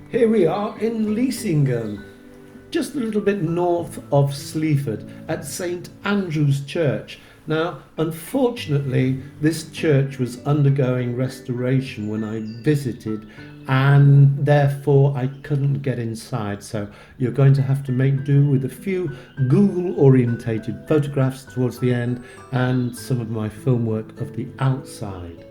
Here we are in Leasingham, just a little bit north of Sleaford at St Andrew's Church. Now, unfortunately, this church was undergoing restoration when I visited, and therefore I couldn't get inside, so you're going to have to make do with a few Google orientated photographs towards the end and some of my film work of the outside.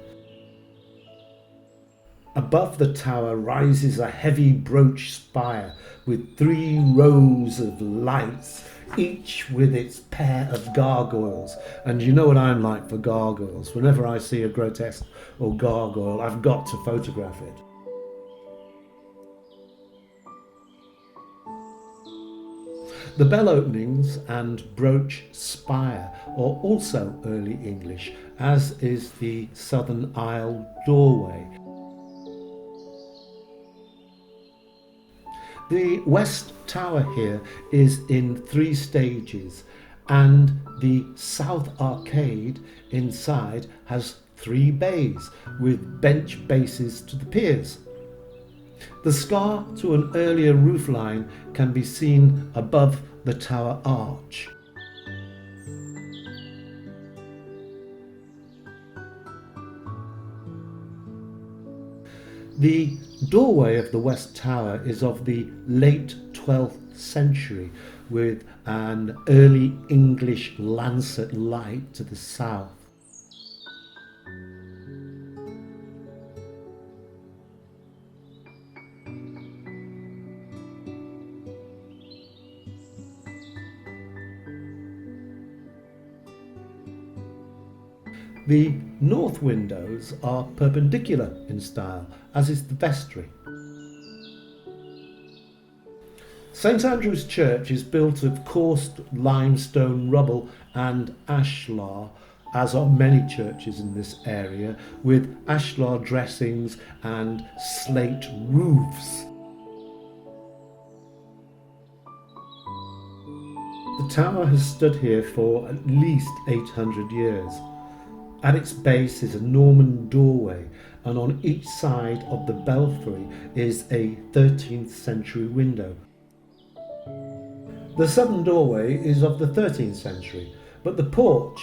Above the tower rises a heavy brooch spire with 3 rows of lights, each with its pair of gargoyles. And you know what I'm like for gargoyles. Whenever I see a grotesque or gargoyle, I've got to photograph it. The bell openings and brooch spire are also early English, as is the southern aisle doorway. The west tower here is in 3 stages, and the south arcade inside has 3 bays with bench bases to the piers. The scar to an earlier roofline can be seen above the tower arch. The doorway of the west tower is of the late 12th century with an early English lancet light to the south. The north windows are perpendicular in style, as is the vestry. St Andrew's Church is built of coursed limestone rubble and ashlar, as are many churches in this area, with ashlar dressings and slate roofs. The tower has stood here for at least 800 years. At its base is a Norman doorway, and on each side of the belfry is a 13th century window. The southern doorway is of the 13th century, but the porch,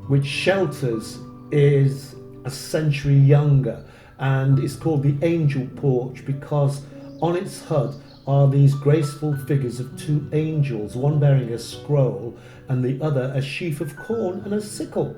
which shelters, is a century younger and is called the Angel Porch because on its hut are these graceful figures of 2 angels, one bearing a scroll and the other a sheaf of corn and a sickle.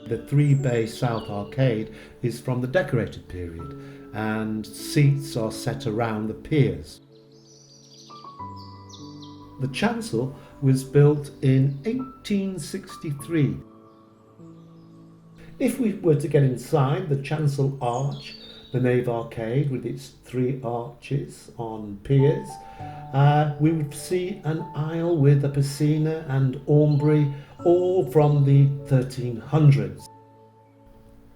The 3-bay south arcade is from the decorated period, and seats are set around the piers. The chancel was built in 1863. If we were to get inside the chancel arch, the nave arcade with its 3 arches on piers, we would see an aisle with a piscina and aumbry, all from the 1300s.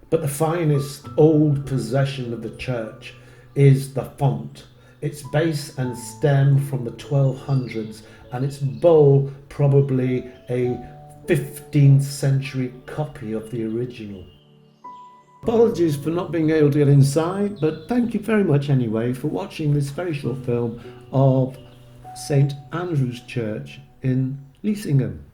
But the finest old possession of the church is the font, its base and stem from the 1200s, and its bowl probably a 15th century copy of the original. Apologies for not being able to get inside, but thank you very much anyway for watching this very short film of St Andrew's Church in Leasingham.